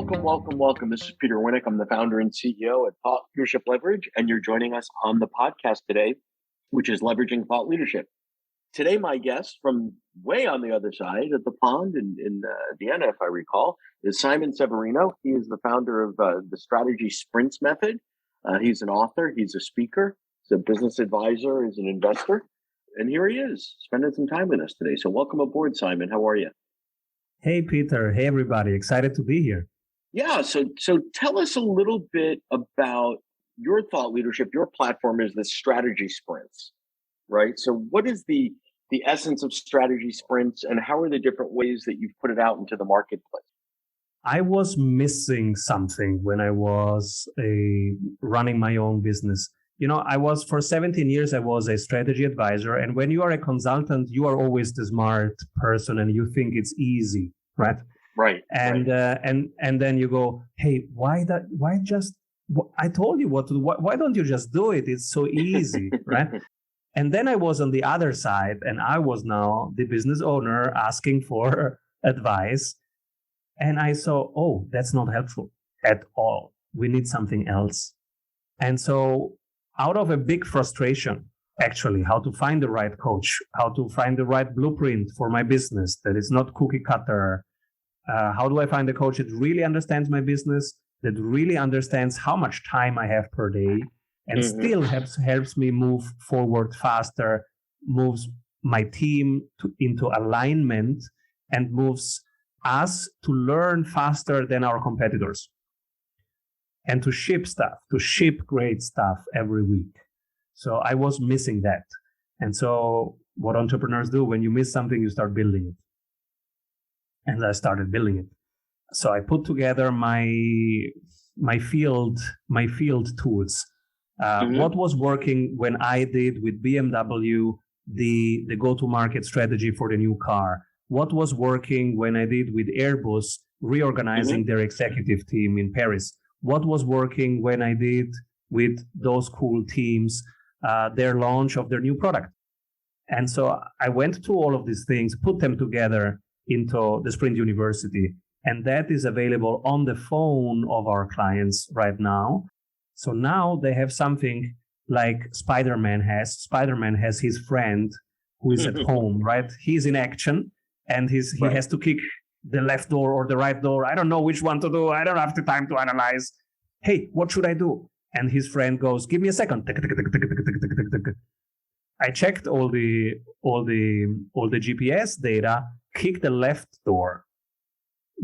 Welcome, welcome, welcome. This is Peter Winnick. I'm the founder and CEO at Thought Leadership Leverage, and you're joining us on the podcast today, which is Leveraging Thought Leadership. Today, my guest from way on the other side of the pond in Vienna, if I recall, is Simon Severino. He is the founder of the Strategy Sprints Method. He's an author. He's a speaker. He's a business advisor. He's an investor. And here he is, spending some time with us today. So welcome aboard, Simon. How are you? Hey, Peter. Hey, everybody. Excited to be here. Yeah. So tell us a little bit about your thought leadership. Your platform is the Strategy Sprints, right? So what is the essence of Strategy Sprints, and how are the different ways that you've put it out into the marketplace? I was missing something when I was running my own business. For 17 years, I was a strategy advisor. And when you are a consultant, you are always the smart person and you think it's easy, right? Right. And then you go, hey, I told you what to do. Why don't you just do it? It's so easy, right? And then I was on the other side, and I was now the business owner asking for advice. And I saw, oh, that's not helpful at all. We need something else. And so out of a big frustration, actually, how to find the right coach, how to find the right blueprint for my business that is not cookie cutter. How do I find a coach that really understands my business, that really understands how much time I have per day, and still helps me move forward faster, moves my team into alignment, and moves us to learn faster than our competitors, and to ship great stuff every week. So I was missing that. And so what entrepreneurs do, when you miss something, you start building it. And I started building it. So I put together my field tools. What was working when I did with BMW the go-to-market strategy for the new car? What was working when I did with Airbus reorganizing their executive team in Paris? What was working when I did with those cool teams their launch of their new product? And so I went through all of these things, put them together into the Sprint University. And that is available on the phone of our clients right now. So now they have something like Spider-Man has. Spider-Man has his friend who is at home, right? He's in action, and he has to kick the left door or the right door. I don't know which one to do. I don't have the time to analyze. Hey, what should I do? And his friend goes, give me a second. I checked all the GPS data, kick the left door.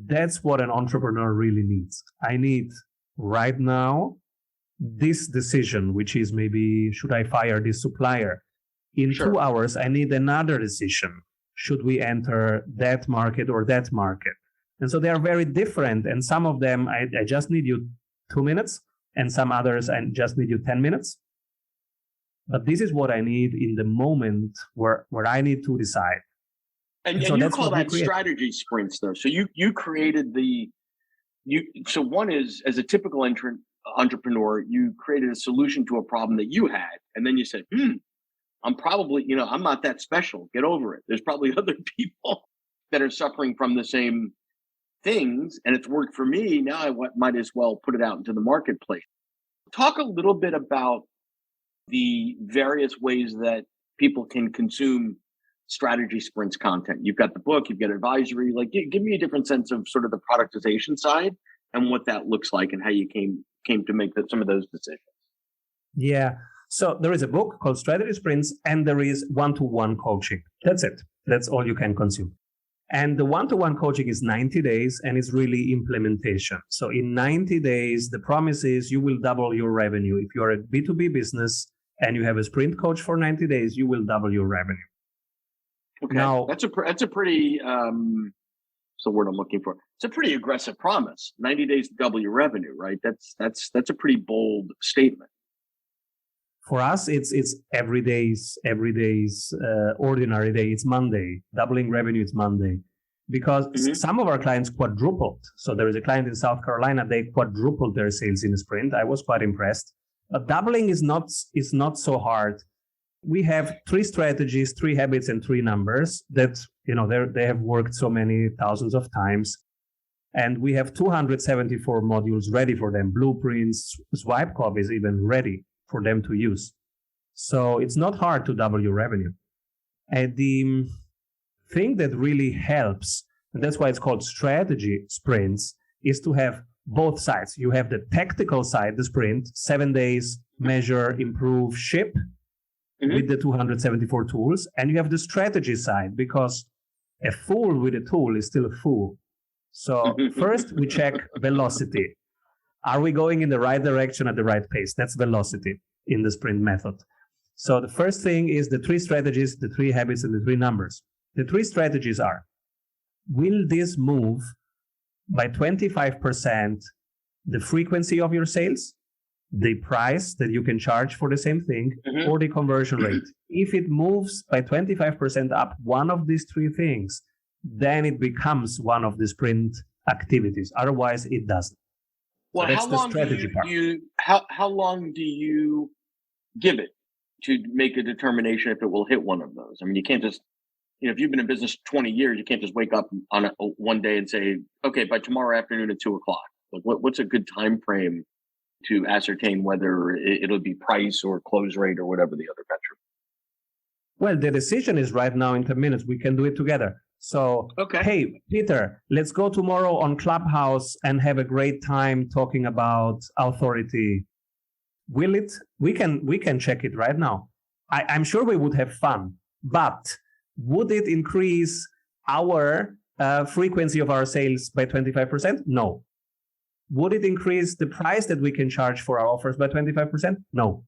That's what an entrepreneur really needs. I need right now this decision, which is maybe, should I fire this supplier? In 2 hours, I need another decision. Should we enter that market or that market? And so they are very different. And some of them, I just need you 2 minutes. And some others, I just need you 10 minutes. But this is what I need in the moment where I need to decide. And so you call that strategy sprints, though. So you created so one is, as a typical entrepreneur, you created a solution to a problem that you had. And then you said, I'm probably, I'm not that special. Get over it. There's probably other people that are suffering from the same things, and it's worked for me. Now I might as well put it out into the marketplace. Talk a little bit about the various ways that people can consume Strategy Sprints content. You've got the book, you've got advisory. Like, give me a different sense of sort of the productization side and what that looks like and how you came to make some of those decisions. Yeah. So there is a book called Strategy Sprints, and there is one-to-one coaching. That's it. That's all you can consume. And the one-to-one coaching is 90 days, and it's really implementation. So in 90 days, the promise is you will double your revenue. If you're a B2B business and you have a sprint coach for 90 days, you will double your revenue. Okay, now that's a pretty the word I'm looking for. It's a pretty aggressive promise. 90 days to double your revenue, right? That's a pretty bold statement. For us, it's every day's ordinary day. It's Monday. Doubling revenue, it's Monday. Because some of our clients quadrupled. So there is a client in South Carolina, they quadrupled their sales in a sprint. I was quite impressed. But doubling is not so hard. We have 3 strategies, 3 habits, and 3 numbers that, they have worked so many thousands of times. And we have 274 modules ready for them. Blueprints, swipe copies even ready for them to use. So it's not hard to double your revenue. And the thing that really helps, and that's why it's called strategy sprints, is to have both sides. You have the tactical side, the sprint, 7 days, measure, improve, ship with the 274 tools. And you have the strategy side, because a fool with a tool is still a fool. So first we check velocity. Are we going in the right direction at the right pace? That's velocity in the sprint method. So the first thing is the 3 strategies, the 3 habits, and the 3 numbers. The 3 strategies are, will this move by 25% the frequency of your sales, the price that you can charge for the same thing, or the conversion rate? If it moves by 25% up one of these 3 things, then it becomes one of the sprint activities. Otherwise, it doesn't. Well, so that's the strategy part. How long do you give it to make a determination if it will hit one of those? I mean, you can't just, if you've been in business 20 years, you can't just wake up on one day and say, okay, by tomorrow afternoon at 2:00. Like, what's a good time frame to ascertain whether it'll be price or close rate or whatever the other metric? Well, the decision is right now in 10 minutes. We can do it together. So, Hey, Peter, let's go tomorrow on Clubhouse and have a great time talking about authority. Will it? We can check it right now. I'm sure we would have fun, but would it increase our frequency of our sales by 25%? No. Would it increase the price that we can charge for our offers by 25%? No.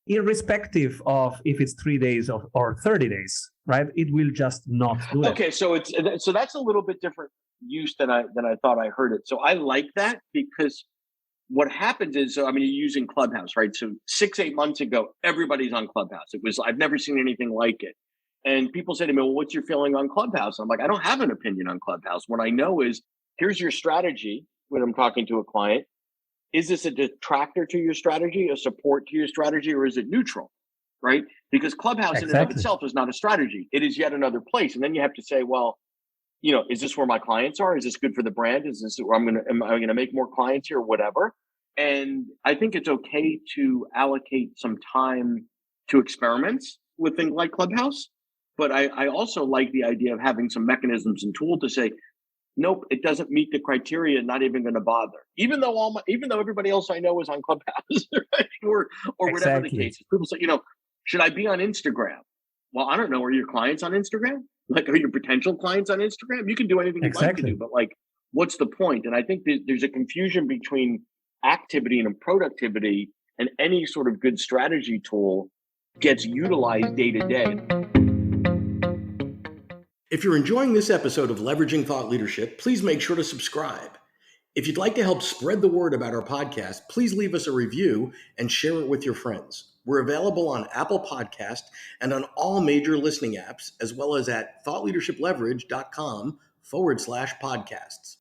Irrespective of if it's 3 days or 30 days, right? It will just not do it. Okay, so that's a little bit different use than I thought I heard it. So I like that, because what happens is, so I mean, you're using Clubhouse, right? So 6-8 months ago, everybody's on Clubhouse. I've never seen anything like it. And people say to me, well, what's your feeling on Clubhouse? I'm like, I don't have an opinion on Clubhouse. What I know is, here's your strategy when I'm talking to a client. Is this a detractor to your strategy, a support to your strategy, or is it neutral, right? Because Clubhouse in and of itself is not a strategy. It is yet another place. And then you have to say, well, is this where my clients are? Is this good for the brand? Is this where am I going to make more clients here, or whatever? And I think it's okay to allocate some time to experiments with things like Clubhouse. But I also like the idea of having some mechanisms and tools to say, nope, it doesn't meet the criteria, not even going to bother. Even though everybody else I know is on Clubhouse, right? or whatever the case is. People say, should I be on Instagram? Well, I don't know. Are your clients on Instagram? Like, are your potential clients on Instagram? You can do anything you'd like to do, but like, what's the point? And I think there's a confusion between activity and productivity, and any sort of good strategy tool gets utilized day to day. If you're enjoying this episode of Leveraging Thought Leadership, please make sure to subscribe. If you'd like to help spread the word about our podcast, please leave us a review and share it with your friends. We're available on Apple Podcast and on all major listening apps, as well as at thoughtleadershipleverage.com/podcasts.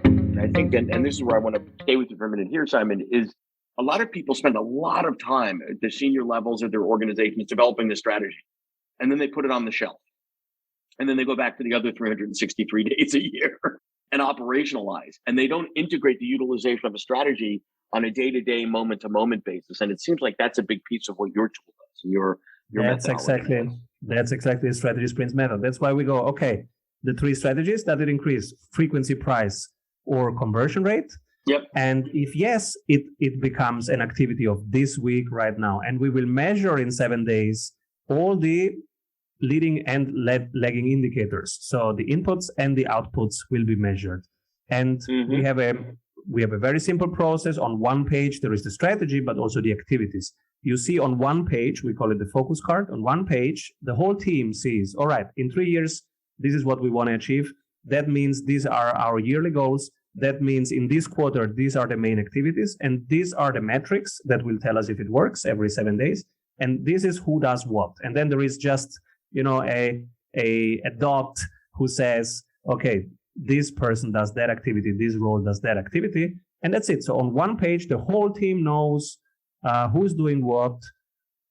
And I think, and this is where I want to stay with you for a minute here, Simon, is a lot of people spend a lot of time at the senior levels of their organizations developing the strategy. And then they put it on the shelf. And then they go back to the other 363 days a year and operationalize. And they don't integrate the utilization of a strategy on a day-to-day, moment-to-moment basis. And it seems like that's a big piece of what your tool does. And your that's exactly the strategy sprints method. That's why we go, okay, the 3 strategies that it increase: frequency, price, or conversion rate. Yep. And if yes, it becomes an activity of this week right now. And we will measure in 7 days all the leading and lagging indicators. So the inputs and the outputs will be measured. And we have a very simple process. On one page, there is the strategy, but also the activities. You see on one page, we call it the focus card. On one page, the whole team sees, all right, in 3 years, this is what we want to achieve. That means these are our yearly goals. That means in this quarter, these are the main activities. And these are the metrics that will tell us if it works every 7 days. And this is who does what. And then there is just, a dot who says, okay, this person does that activity, this role does that activity. And that's it. So on one page, the whole team knows who's doing what,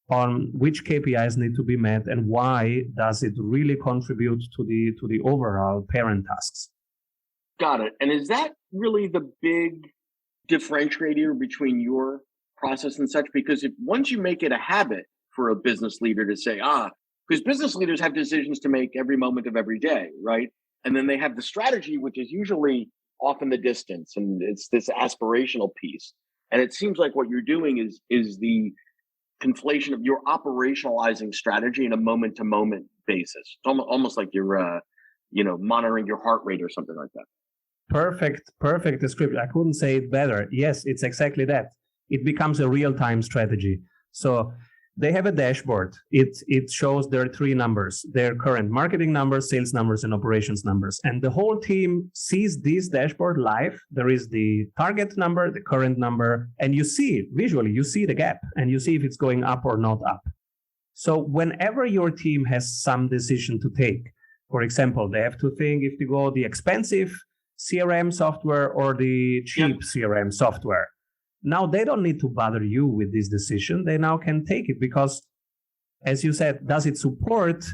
on which KPIs need to be met, and why does it really contribute to the overall parent tasks. Got it. And is that really the big differentiator between your process and such? Because if once you make it a habit for a business leader to say, because business leaders have decisions to make every moment of every day, right? And then they have the strategy, which is usually off in the distance, and it's this aspirational piece. And it seems like what you're doing is the conflation of you're operationalizing strategy in a moment to moment basis. It's almost like you're monitoring your heart rate or something like that. Perfect description. I couldn't say it better. Yes, it's exactly that. It becomes a real-time strategy. So they have a dashboard. It shows their three numbers: their current marketing numbers, sales numbers, and operations numbers. And the whole team sees this dashboard live. There is the target number, the current number, and you see it visually. You see the gap, and you see if it's going up or not up. So whenever your team has some decision to take, for example, they have to think if to go the expensive CRM software or the cheap CRM software. Now they don't need to bother you with this decision. They now can take it because, as you said, does it support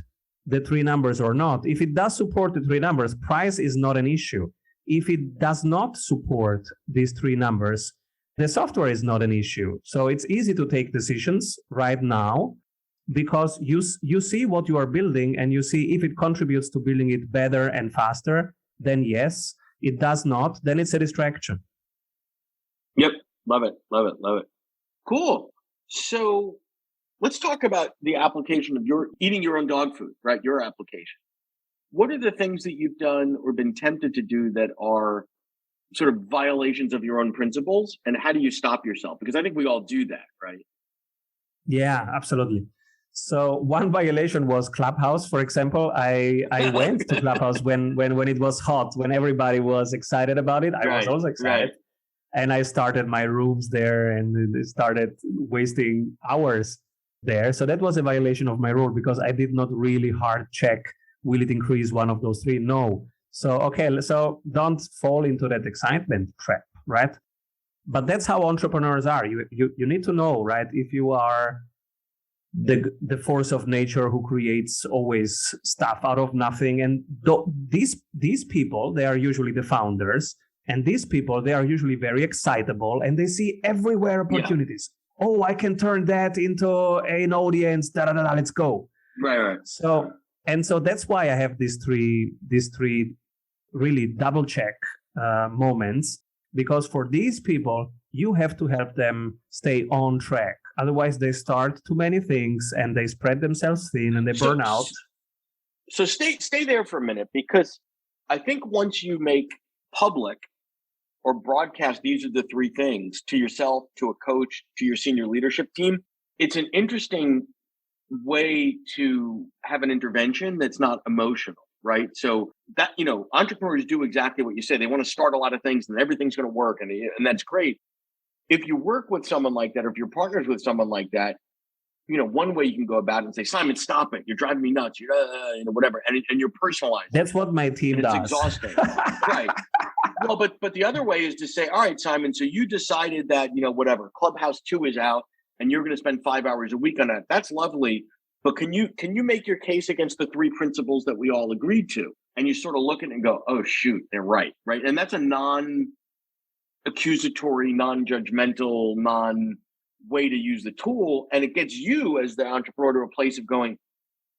the three numbers or not? If it does support the three numbers, price is not an issue. If it does not support these three numbers, the software is not an issue. So it's easy to take decisions right now because you see what you are building and you see if it contributes to building it better and faster, then yes. It does not, then it's a distraction. Yep. Love it. Cool. So let's talk about the application of your eating your own dog food, right? Your application. What are the things that you've done or been tempted to do that are sort of violations of your own principles? And how do you stop yourself? Because I think we all do that, right? Yeah, absolutely. So one violation was Clubhouse, for example. I went to Clubhouse when it was hot, when everybody was excited about it. I was also excited. Right. And I started my rooms there and started wasting hours there. So that was a violation of my rule because I did not really hard check, will it increase one of those three? No. So don't fall into that excitement trap, right? But that's how entrepreneurs are. You need to know, right? If you are the force of nature who creates always stuff out of nothing. And these people, they are usually the founders. And these people, they are usually very excitable and they see everywhere opportunities. Yeah. Oh, I can turn that into an audience. Let's go. Right. So that's why I have these three really double check moments, because for these people, you have to help them stay on track. Otherwise, they start too many things and they spread themselves thin and they burn out. So stay there for a minute, because I think once you make public or broadcast these are the three things to yourself, to a coach, to your senior leadership team, it's an interesting way to have an intervention that's not emotional, right? So that, entrepreneurs do exactly what you say. They want to start a lot of things and everything's going to work, and that's great. If you work with someone like that, or if you're partners with someone like that, one way you can go about it and say, Simon, stop it. You're driving me nuts. You're, whatever. And you're personalized. That's what my team does. It's exhausting. Right. Well, but the other way is to say, all right, Simon, so you decided that, whatever, Clubhouse 2 is out and you're going to spend 5 hours a week on that. That's lovely. But can you make your case against the three principles that we all agreed to? And you sort of look at it and go, oh, shoot, they're right. Right. And that's a non-accusatory, non-judgmental, way to use the tool. And it gets you as the entrepreneur to a place of going,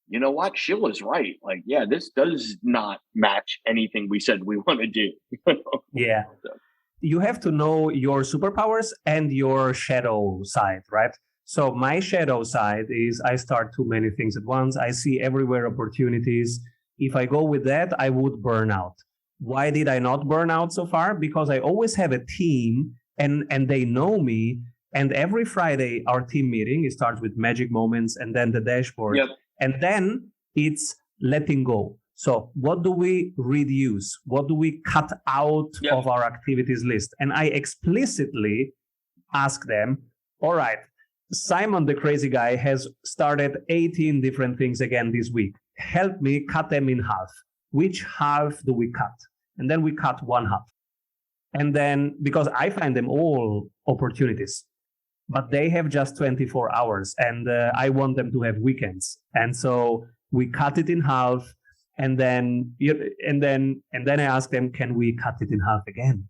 you know what? Sheila's right. Like, yeah, this does not match anything we said we want to do. Yeah. You have to know your superpowers and your shadow side, right? So my shadow side is I start too many things at once. I see everywhere opportunities. If I go with that, I would burn out. Why did I not burn out so far? Because I always have a team and they know me. And every Friday, our team meeting, it starts with magic moments and then the dashboard. Yep. And then it's letting go. So what do we reduce? What do we cut out of our activities list? And I explicitly ask them, all right, Simon, the crazy guy, has started 18 different things again this week. Help me cut them in half. Which half do we cut? And then we cut one half. And then, because I find them all opportunities, but they have just 24 hours and I want them to have weekends. And so we cut it in half. And then I ask them, can we cut it in half again?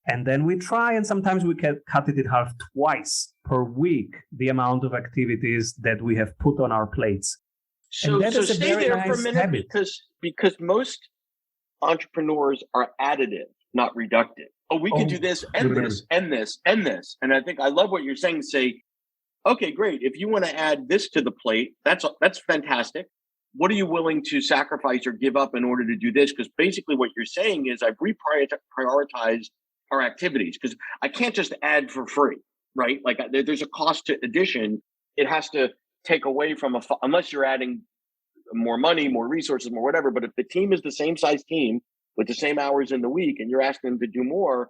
And then we try, and sometimes we can cut it in half twice per week, the amount of activities that we have put on our plates. So stay there for a minute, because most entrepreneurs are additive, not reductive. Oh, we can do this and this and this and this. And I think I love what you're saying. Say, okay, great. If you want to add this to the plate, that's fantastic. What are you willing to sacrifice or give up in order to do this? Because basically what you're saying is I've reprioritized our activities, because I can't just add for free, right? Like there's a cost to addition. It has to take away from unless you're adding more money, more resources, more whatever. But if the team is the same size team with the same hours in the week and you're asking them to do more,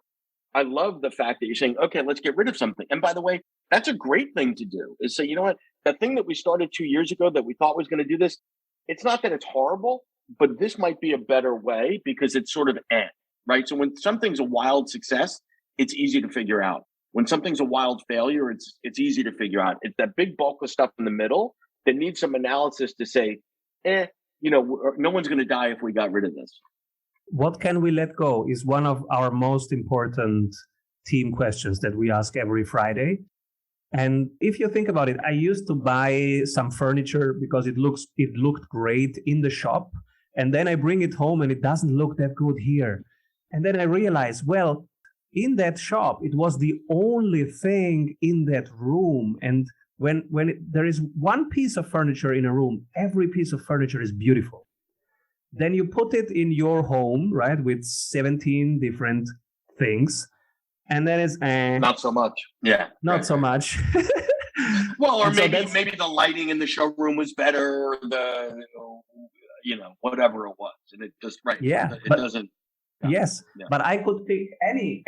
I love the fact that you're saying, okay, let's get rid of something. And by the way, that's a great thing to do, is say, you know what, that thing that we started 2 years ago that we thought was going to do this, it's not that it's horrible, but this might be a better way because it's sort of right? So when something's a wild success, it's easy to figure out. When something's a wild failure, it's easy to figure out. It's that big bulk of stuff in the middle that needs some analysis to say, no one's going to die if we got rid of this. What can we let go is one of our most important team questions that we ask every Friday. And if you think about it, I used to buy some furniture because it looked great in the shop. And then I bring it home and it doesn't look that good here. And then I realized, well, in that shop, it was the only thing in that room. And when there is one piece of furniture in a room, every piece of furniture is beautiful. Then you put it in your home, right, with 17 different things. And then it's not so much. Yeah. Not so much. Well, or maybe the lighting in the showroom was better, or whatever it was. And it just it doesn't. Yes. Yeah. But I could pick any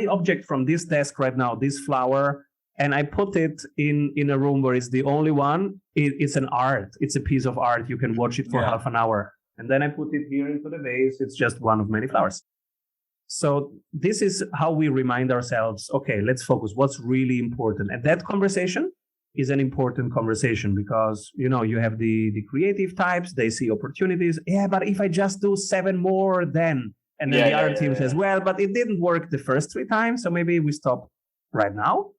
object from this desk right now, this flower, and I put it in a room where it's the only one. It's an art. It's a piece of art. You can watch it for half an hour. And then I put it here into the vase. It's just one of many flowers. So this is how we remind ourselves, okay, let's focus. What's really important? And that conversation is an important conversation because, you have the creative types. They see opportunities. Yeah, but if I just do 7 more, then... And then the other team says, well, but it didn't work the first 3 times. So maybe we stop right now.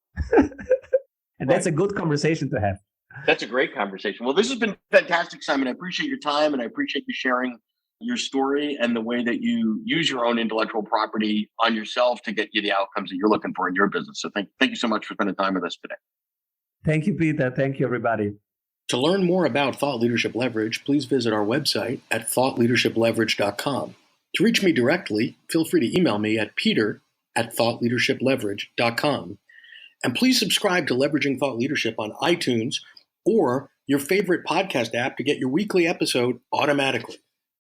And that's a good conversation to have. That's a great conversation. Well, this has been fantastic, Simon. I appreciate your time and I appreciate you sharing your story and the way that you use your own intellectual property on yourself to get you the outcomes that you're looking for in your business. So thank you so much for spending time with us today. Thank you, Peter. Thank you, everybody. To learn more about Thought Leadership Leverage, please visit our website at thoughtleadershipleverage.com. To reach me directly, feel free to email me at peter@thoughtleadershipleverage.com. And please subscribe to Leveraging Thought Leadership on iTunes or your favorite podcast app to get your weekly episode automatically.